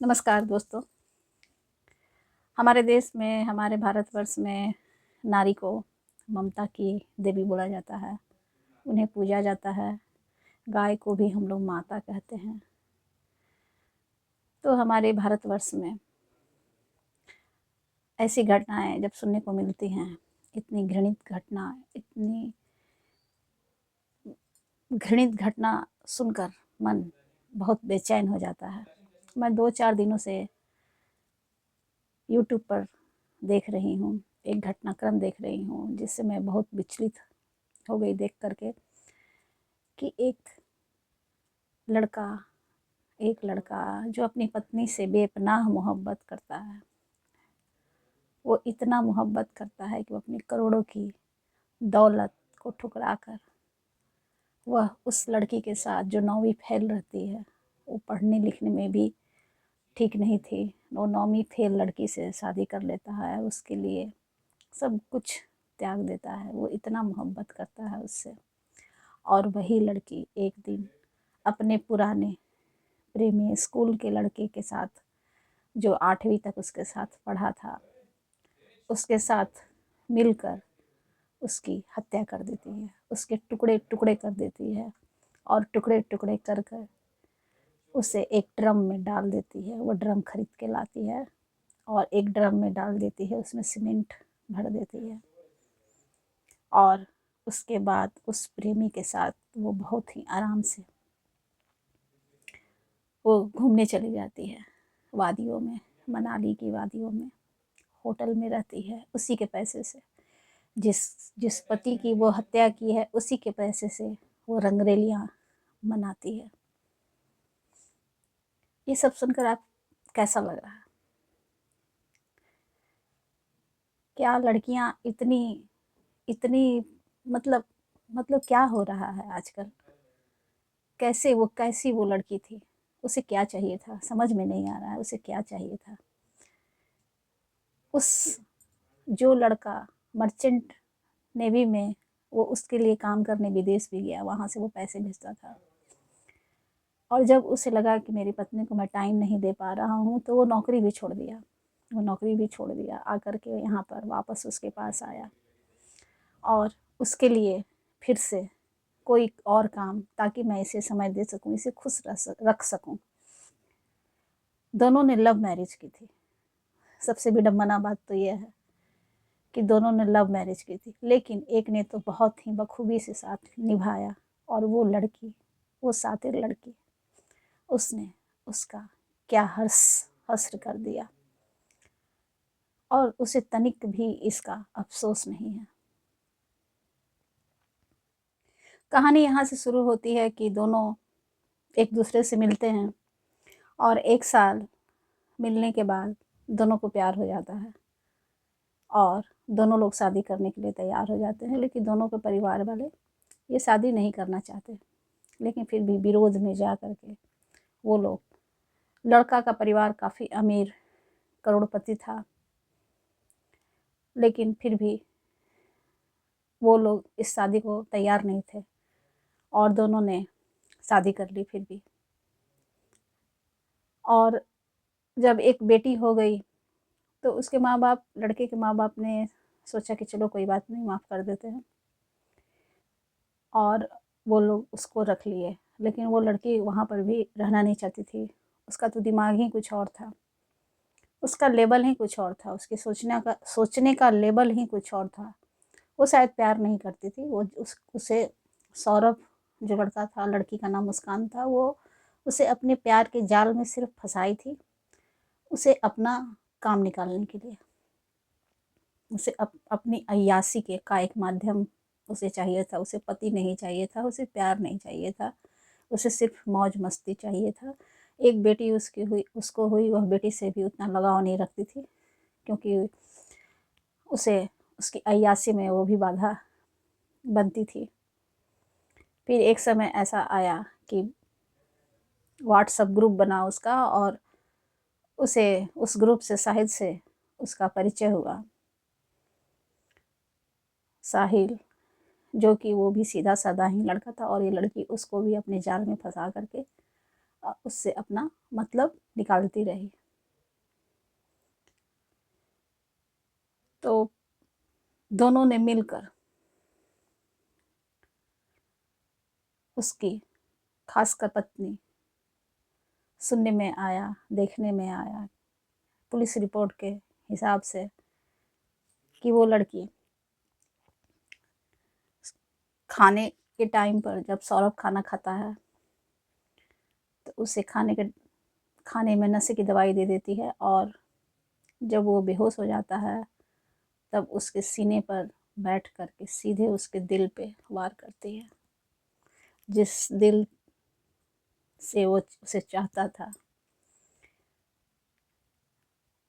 नमस्कार दोस्तों। हमारे देश में, हमारे भारतवर्ष में नारी को ममता की देवी बोला जाता है, उन्हें पूजा जाता है। गाय को भी हम लोग माता कहते हैं। तो हमारे भारतवर्ष में ऐसी घटनाएं जब सुनने को मिलती हैं, इतनी घृणित घटना सुनकर मन बहुत बेचैन हो जाता है। मैं 2-4 दिनों से यूट्यूब पर देख रही हूँ, एक घटनाक्रम देख रही हूँ, जिससे मैं बहुत विचलित हो गई देख करके कि लड़का एक लड़का जो अपनी पत्नी से बेपनाह मोहब्बत करता है, वो इतना मोहब्बत करता है कि वो अपनी करोड़ों की दौलत को ठुकरा कर वह उस लड़की के साथ जो 9वीं फेल रहती है, वो पढ़ने लिखने में भी ठीक नहीं थी, वो 9वीं फेल लड़की से शादी कर लेता है। उसके लिए सब कुछ त्याग देता है, वो इतना मोहब्बत करता है उससे। और वही लड़की एक दिन अपने पुराने प्रेमी स्कूल के लड़के के साथ, जो 8वीं तक उसके साथ पढ़ा था, उसके साथ मिलकर उसकी हत्या कर देती है, उसके टुकड़े टुकड़े कर देती है और टुकड़े टुकड़े कर कर उसे एक ड्रम में डाल देती है। वो ड्रम खरीद के लाती है और एक ड्रम में डाल देती है, उसमें सीमेंट भर देती है और उसके बाद उस प्रेमी के साथ वो बहुत ही आराम से वो घूमने चली जाती है वादियों में, मनाली की वादियों में। होटल में रहती है उसी के पैसे से, जिस जिस पति की वो हत्या की है उसी के पैसे से वो रंगरेलियाँ मनाती है। ये सब सुनकर आप कैसा लग रहा है? क्या लड़कियां इतनी इतनी मतलब मतलब क्या हो रहा है आजकल? कैसी वो लड़की थी? उसे क्या चाहिए था? समझ में नहीं आ रहा है उसे क्या चाहिए था। उस जो लड़का मर्चेंट नेवी में वो उसके लिए काम करने विदेश भी गया, वहाँ से वो पैसे भेजता था, और जब उसे लगा कि मेरी पत्नी को मैं टाइम नहीं दे पा रहा हूँ, तो वो नौकरी भी छोड़ दिया। वो नौकरी भी छोड़ दिया, आकर के यहाँ पर वापस उसके पास आया और उसके लिए फिर से कोई और काम, ताकि मैं इसे समय दे सकूँ, इसे खुश रख सकूँ। दोनों ने लव मैरिज की थी। सबसे विडम्बना बात तो यह है कि दोनों ने लव मैरिज की थी, लेकिन एक ने तो बहुत ही बखूबी से साथ निभाया, और वो लड़की, वो सातिर लड़की, उसने उसका क्या हश्र कर दिया, और उसे तनिक भी इसका अफसोस नहीं है। कहानी यहाँ से शुरू होती है कि दोनों एक दूसरे से मिलते हैं और 1 साल मिलने के बाद दोनों को प्यार हो जाता है और दोनों लोग शादी करने के लिए तैयार हो जाते हैं। लेकिन दोनों के परिवार वाले ये शादी नहीं करना चाहते, लेकिन फिर भी विरोध में जा कर के वो लोग, लड़का का परिवार काफ़ी अमीर करोड़पति था, लेकिन फिर भी वो लोग इस शादी को तैयार नहीं थे और दोनों ने शादी कर ली फिर भी। और जब एक बेटी हो गई तो उसके माँ बाप, लड़के के माँ बाप ने सोचा कि चलो कोई बात नहीं, माफ़ कर देते हैं, और वो लोग उसको रख लिए। लेकिन वो लड़की वहाँ पर भी रहना नहीं चाहती थी। उसका तो दिमाग ही कुछ और था, उसका लेवल ही कुछ और था, उसके सोचने का लेवल ही कुछ और था। वो शायद प्यार नहीं करती थी, वो उसे सौरभ, जो लड़का था, लड़की का नाम मुस्कान था, वो उसे अपने प्यार के जाल में सिर्फ फंसाई थी, उसे अपना काम निकालने के लिए। उसे अपनी अय्यासी का एक माध्यम उसे चाहिए था। उसे पति नहीं चाहिए था, उसे प्यार नहीं चाहिए था, उसे सिर्फ मौज मस्ती चाहिए था। एक बेटी उसको हुई, वह बेटी से भी उतना लगाव नहीं रखती थी, क्योंकि उसे उसकी अय्यासी में वो भी बाधा बनती थी। फिर एक समय ऐसा आया कि व्हाट्सएप ग्रुप बना उसका, और उसे उस ग्रुप से साहिल से उसका परिचय हुआ। साहिल, जो कि वो भी सीधा साधा ही लड़का था, और ये लड़की उसको भी अपने जाल में फंसा करके उससे अपना मतलब निकालती रही। तो दोनों ने मिलकर उसकी, खासकर पत्नी, सुनने में आया, देखने में आया पुलिस रिपोर्ट के हिसाब से कि वो लड़की खाने के टाइम पर जब सौरभ खाना खाता है तो उसे खाने में नशे की दवाई दे देती है, और जब वो बेहोश हो जाता है तब उसके सीने पर बैठ कर के सीधे उसके दिल पे वार करती है। जिस दिल से वो उसे चाहता था,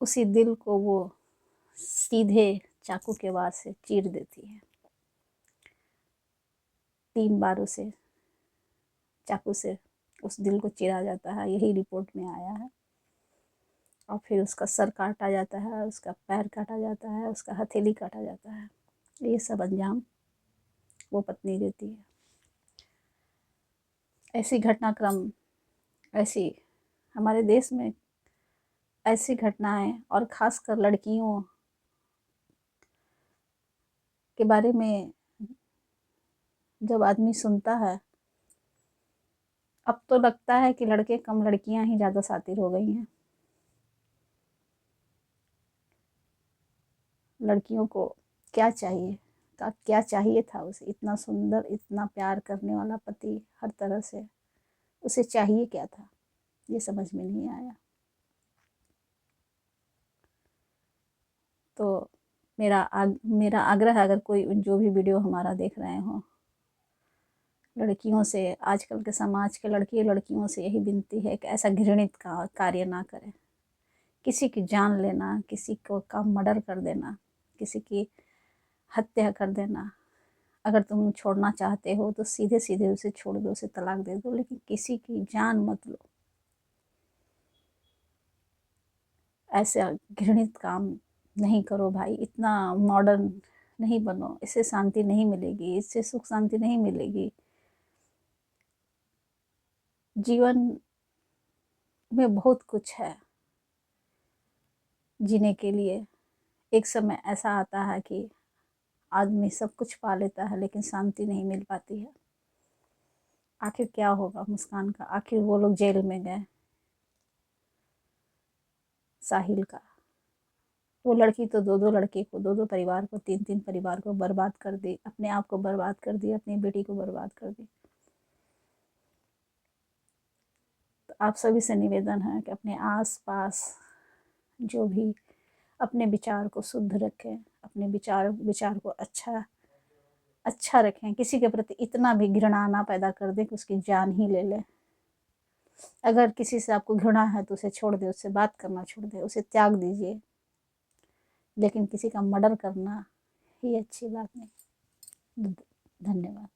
उसी दिल को वो सीधे चाकू के वार से चीर देती है। 3 बार उसे चाकू से उस दिल को चीरा जाता है, यही रिपोर्ट में आया है। और फिर उसका सर काटा जाता है, उसका पैर काटा जाता है, उसका हथेली काटा जाता है। ये सब अंजाम वो पत्नी देती है। ऐसी घटनाक्रम, ऐसी हमारे देश में ऐसी घटनाएं, और ख़ासकर लड़कियों के बारे में जब आदमी सुनता है, अब तो लगता है कि लड़के कम लड़कियां ही ज़्यादा शातिर हो गई हैं। लड़कियों को क्या चाहिए क्या चाहिए था उसे? इतना सुंदर, इतना प्यार करने वाला पति, हर तरह से उसे चाहिए क्या था, ये समझ में नहीं आया। तो मेरा आग्रह है, अगर कोई जो भी वीडियो हमारा देख रहे हो, लड़कियों से, आजकल के समाज के लड़कियों से यही विनती है कि ऐसा घृणित कार्य ना करें। किसी की जान लेना, किसी को का मर्डर कर देना, किसी की हत्या कर देना, अगर तुम छोड़ना चाहते हो तो सीधे सीधे उसे छोड़ दो, उसे तलाक दे दो, लेकिन किसी की जान मत लो। ऐसा घृणित काम नहीं करो भाई, इतना मॉडर्न नहीं बनो, इससे शांति नहीं मिलेगी, इससे सुख शांति नहीं मिलेगी। जीवन में बहुत कुछ है जीने के लिए। एक समय ऐसा आता है कि आदमी सब कुछ पा लेता है लेकिन शांति नहीं मिल पाती है। आखिर क्या होगा मुस्कान का? आखिर वो लोग जेल में गए, साहिल का, वो लड़की तो 2-2 लड़के को, 2-2 परिवार को, 3-3 परिवार को बर्बाद कर दी, अपने आप को बर्बाद कर दी, अपनी बेटी को बर्बाद कर दी। तो आप सभी से निवेदन है कि अपने आस-पास जो भी, अपने विचार को शुद्ध रखें, अपने विचार को अच्छा रखें। किसी के प्रति इतना भी घृणा ना पैदा कर दें कि उसकी जान ही ले लें। अगर किसी से आपको घृणा है तो उसे छोड़ दें, उससे बात करना छोड़ दें, उसे त्याग दीजिए, लेकिन किसी का मर्डर करना ये अच्छी बात नहीं। धन्यवाद।